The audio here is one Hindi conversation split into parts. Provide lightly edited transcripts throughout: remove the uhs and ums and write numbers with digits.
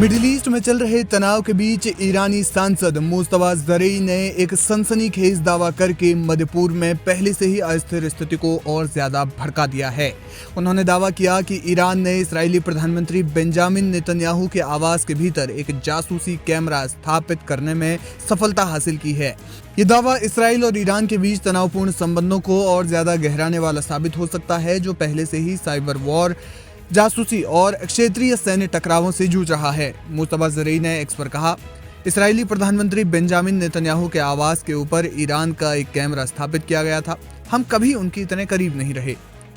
मिडिल ईस्ट में चल रहे तनाव के बीच ईरानी सांसद मुस्तफा ज़रई ने एक सनसनीखेज दावा करके मध्य पूर्व में पहले से ही अस्थिर स्थिति को और ज्यादा भड़का दिया है। उन्होंने दावा किया कि ईरान ने इस्राएली प्रधानमंत्री बेंजामिन नेतन्याहू के आवास के भीतर एक जासूसी कैमरा स्थापित करने में सफलता हासिल की है। ये दावा इसराइल और ईरान के बीच तनावपूर्ण संबंधों को और ज्यादा गहराने वाला साबित हो सकता है, जो पहले से ही साइबर वॉर, जासूसी और क्षेत्रीय सैन्य टकरावों से जूझ रहा है। मुस्तफा ज़रई ने एक्स पर कहा, इस्राएली प्रधानमंत्री बेंजामिन नेतन्याहू के आवास के ऊपर ईरान का एक कैमरा स्थापित किया गया था। हम कभी उनके इतने करीब नहीं रहे।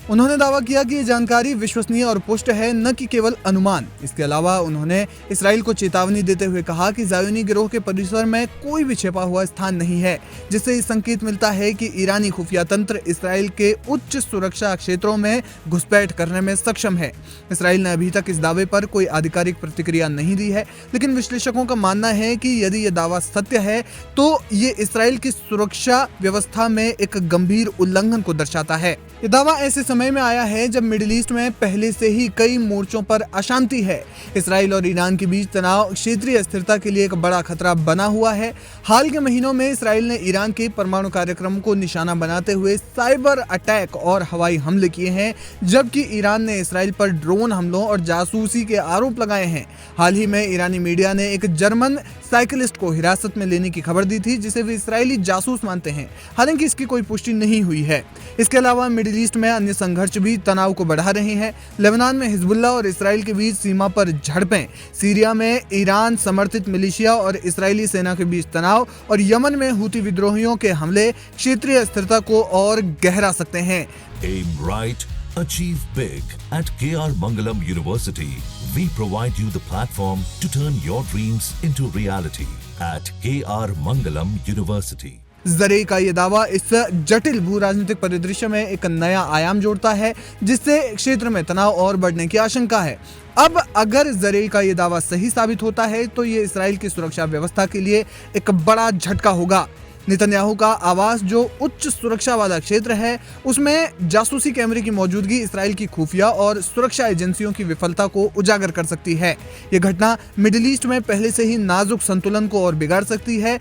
उन्होंने दावा किया कि ये जानकारी विश्वसनीय और पुष्ट है, न कि केवल अनुमान। इसके अलावा उन्होंने इसराइल को चेतावनी देते हुए कहा कि ज़ायोनी गिरोह के परिसर में कोई भी छिपा हुआ स्थान नहीं है, जिससे इस संकेत मिलता है कि ईरानी खुफिया तंत्र इसराइल के उच्च सुरक्षा क्षेत्रों में घुसपैठ करने में सक्षम है। इसराइल ने अभी तक इस दावे पर कोई आधिकारिक प्रतिक्रिया नहीं दी है, लेकिन विश्लेषकों का मानना है कि यदि ये दावा सत्य है तो ये इसराइल की सुरक्षा व्यवस्था में एक गंभीर उल्लंघन को दर्शाता है। ये दावा ऐसे समय में आया है जब मिडिल ईस्ट में पहले से ही कई मोर्चों पर अशांति है। इसराइल और ईरान के बीच तनाव क्षेत्रीय स्थिरता के लिए एक बड़ा खतरा बना हुआ है। हाल के महीनों में इसराइल ने ईरान के परमाणु कार्यक्रम को निशाना बनाते हुए साइबर अटैक और हवाई हमले किए हैं, जबकि ईरान ने इसराइल पर ड्रोन हमलों और जासूसी के आरोप लगाए हैं। हाल ही में ईरानी मीडिया ने एक जर्मन साइकिलिस्ट को हिरासत में लेने की खबर दी थी, जिसे वे इसराइली जासूस मानते हैं। हालांकि इसकी कोई पुष्टि नहीं हुई है। इसके अलावा मिडिल ईस्ट में अन्य संघर्ष भी तनाव को बढ़ा रहे हैं। लेबनान में हिजबुल्लाह और इसराइल के बीच सीमा पर झड़पें, सीरिया में ईरान समर्थित मिलिशिया और इसराइली सेना के बीच तनाव, और यमन में हूती विद्रोहियों के हमले क्षेत्रीय स्थिरता को और गहरा सकते हैं। Aim right, achieve big. At KR Mangalam University, we provide you the platform to turn your dreams into reality. At KR Mangalam University. ज़रई का ये दावा इस जटिल भू राजनीतिक परिदृश्य में एक नया आयाम जोड़ता है, जिससे क्षेत्र में तनाव और बढ़ने की आशंका है। अब अगर ज़रई का ये दावा सही साबित होता है तो ये इसराइल की सुरक्षा व्यवस्था के लिए एक बड़ा झटका होगा। नेतन्याहू का आवास, जो उच्च सुरक्षा वाला क्षेत्र है, उसमें जासूसी कैमरे की मौजूदगी इसराइल की खुफिया और सुरक्षा एजेंसियों की विफलता को उजागर कर सकती है। ये घटना मिडिल ईस्ट में पहले से ही नाजुक संतुलन को और बिगाड़ सकती है।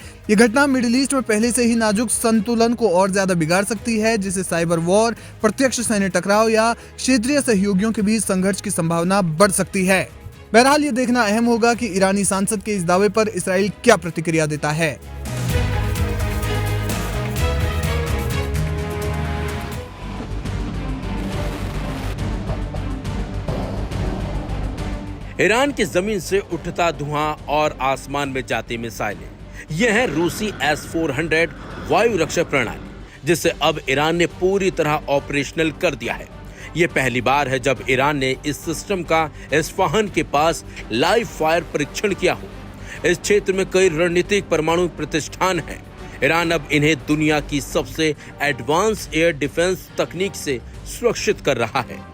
और ज्यादा बिगाड़ सकती है, जिससे साइबर वॉर, प्रत्यक्ष सैन्य टकराव या क्षेत्रीय सहयोगियों के बीच संघर्ष की संभावना बढ़ सकती है। बहरहाल ये देखना अहम होगा कि ईरानी सांसद के इस दावे पर इसराइल क्या प्रतिक्रिया देता है। ईरान की जमीन से उठता धुआं और आसमान में जाती मिसाइलें, यह है रूसी S-400 वायु रक्षा प्रणाली, जिसे अब ईरान ने पूरी तरह ऑपरेशनल कर दिया है। यह पहली बार है जब ईरान ने इस सिस्टम का इस्फहान के पास लाइव फायर परीक्षण किया हो। इस क्षेत्र में कई रणनीतिक परमाणु प्रतिष्ठान हैं। ईरान अब इन्हें दुनिया की सबसे एडवांस एयर डिफेंस तकनीक से सुरक्षित कर रहा है।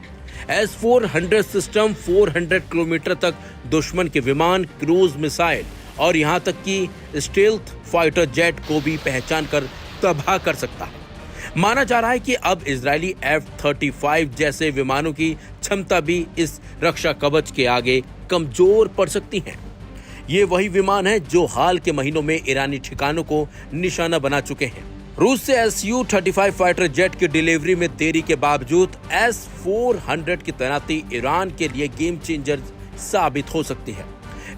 S-400 सिस्टम 400 किलोमीटर तक दुश्मन के विमान, क्रूज मिसाइल और यहां तक कि स्टेल्थ फाइटर जेट को भी पहचान कर तबाह कर सकता है। माना जा रहा है कि अब इजरायली F-35 जैसे विमानों की क्षमता भी इस रक्षा कवच के आगे कमजोर पड़ सकती है। ये वही विमान है जो हाल के महीनों में ईरानी ठिकानों को निशाना बना चुके हैं। रूस से Su-35 फाइटर जेट की डिलीवरी में देरी के बावजूद S-400 की तैनाती ईरान के लिए गेम चेंजर साबित हो सकती है।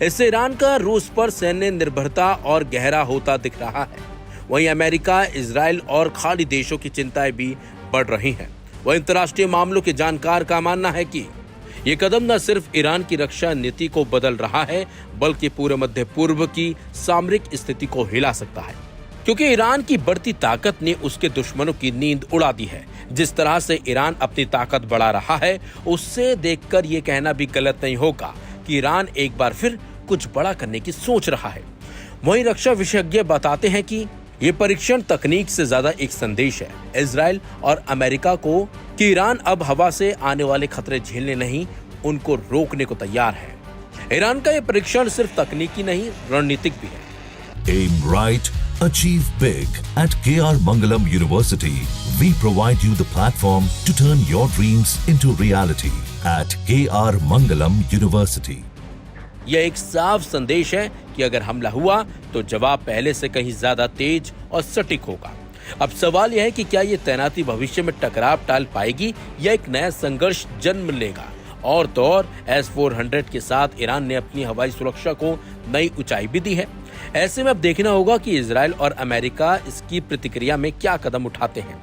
इससे ईरान का रूस पर सैन्य निर्भरता और गहरा होता दिख रहा है। वहीं अमेरिका, इजराइल और खाड़ी देशों की चिंताएं भी बढ़ रही हैं। वहीं अंतर्राष्ट्रीय मामलों के जानकार का मानना है कि ये कदम न सिर्फ ईरान की रक्षा नीति को बदल रहा है, बल्कि पूरे मध्य पूर्व की सामरिक स्थिति को हिला सकता है, क्योंकि ईरान की बढ़ती ताकत ने उसके दुश्मनों की नींद उड़ा दी है। जिस तरह से ईरान अपनी ताकत बढ़ा रहा है, उससे देखकर ये कहना भी गलत नहीं होगा कि ईरान एक बार फिर कुछ बड़ा करने की सोच रहा है। वहीं रक्षा विशेषज्ञ बताते हैं कि ये परीक्षण तकनीक से ज्यादा एक संदेश है इजराइल और अमेरिका को कि ईरान अब हवा से आने वाले खतरे झेलने नहीं, उनको रोकने को तैयार है। ईरान का ये परीक्षण सिर्फ तकनीकी नहीं, रणनीतिक भी है। Aim right, achieve big. At KR Mangalam University, we provide you the platform to turn your dreams into reality. At KR Mangalam University. यह एक साफ संदेश है कि अगर हमला हुआ तो जवाब पहले से कहीं ज्यादा तेज और सटीक होगा। अब सवाल यह है कि क्या ये तैनाती भविष्य में टकराव टाल पाएगी या एक नया संघर्ष जन्म लेगा। और तो और S-400 के साथ ईरान ने अपनी हवाई सुरक्षा को नई ऊंचाई भी दी है। ऐसे में अब देखना होगा कि इजराइल और अमेरिका इसकी प्रतिक्रिया में क्या कदम उठाते हैं,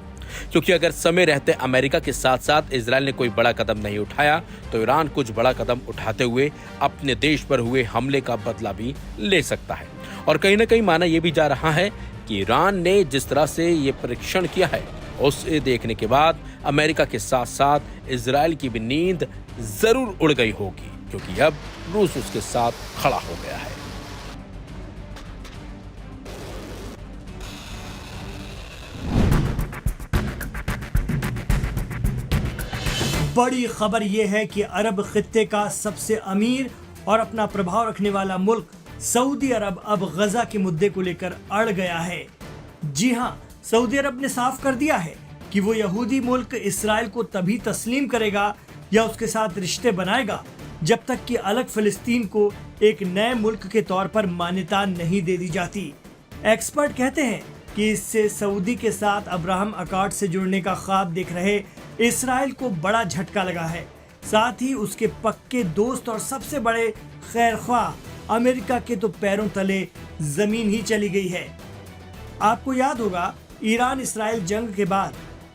क्योंकि अगर समय रहते अमेरिका के साथ साथ इजराइल ने कोई बड़ा कदम नहीं उठाया तो ईरान कुछ बड़ा कदम उठाते हुए अपने देश पर हुए हमले का बदला भी ले सकता है। और कहीं ना कहीं माना यह भी जा रहा है कि ईरान ने जिस तरह से ये परीक्षण किया है उसे देखने के बाद अमेरिका के साथ साथ इजराइल की भी नींद जरूर उड़ गई होगी, क्योंकि अब रूस उसके साथ खड़ा हो गया है। बड़ी खबर यह है कि अरब खित्ते का सबसे अमीर और अपना प्रभाव रखने वाला मुल्क सऊदी अरब अब गजा के मुद्दे को लेकर अड़ गया है। जी हां, सऊदी अरब ने साफ कर दिया है कि वो यहूदी मुल्क इसराइल को तभी तस्लीम करेगा या उसके साथ रिश्ते बनाएगा जब तक कि अलग फिलिस्तीन को एक नए मुल्क के तौर पर मान्यता नहीं दे दी जाती। एक्सपर्ट कहते हैं कि इससे सऊदी के साथ अब्राहम अकॉर्ड से जुड़ने का ख्वाब देख रहे इसराइल को बड़ा झटका लगा है। साथ ही उसके पक्के दोस्त और सबसे बड़े खैरख्वाह अमेरिका के तो पैरों तले जमीन ही चली गई है। आपको याद होगा, ईरान इसराइल जंग के बाद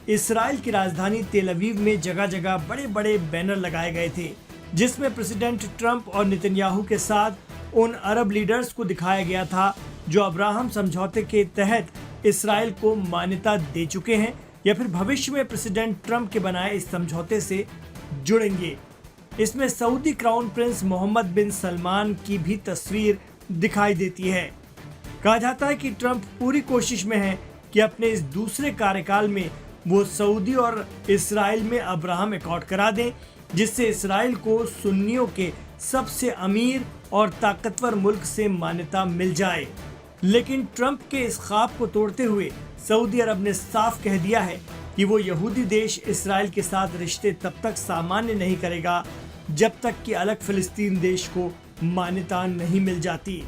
इसराइल की राजधानी तेल अवीव में जगह जगह बड़े बड़े बैनर लगाए गए थे, जिसमें प्रेसिडेंट ट्रंप और नेतन्याहू के साथ उन अरब लीडर्स को दिखाया गया था जो अब्राहम समझौते के तहत इसराइल को मान्यता दे चुके हैं या फिर भविष्य में प्रेसिडेंट ट्रंप के बनाए इस समझौते से जुड़ेंगे। इसमें सऊदी क्राउन प्रिंस मोहम्मद बिन सलमान की भी तस्वीर दिखाई देती है। कहा जाता है कि ट्रंप पूरी कोशिश में है कि अपने इस दूसरे कार्यकाल में वो सऊदी और इसराइल में अब्राहम अकॉर्ड करा दें, जिससे इसराइल को सुन्नियों के सबसे अमीर और ताकतवर मुल्क से मान्यता मिल जाए। लेकिन ट्रंप के इस ख्वाब को तोड़ते हुए सऊदी अरब ने साफ कह दिया है कि वो यहूदी देश इसराइल के साथ रिश्ते तब तक सामान्य नहीं करेगा जब तक कि अलग फिलिस्तीन देश को मान्यता नहीं मिल जाती।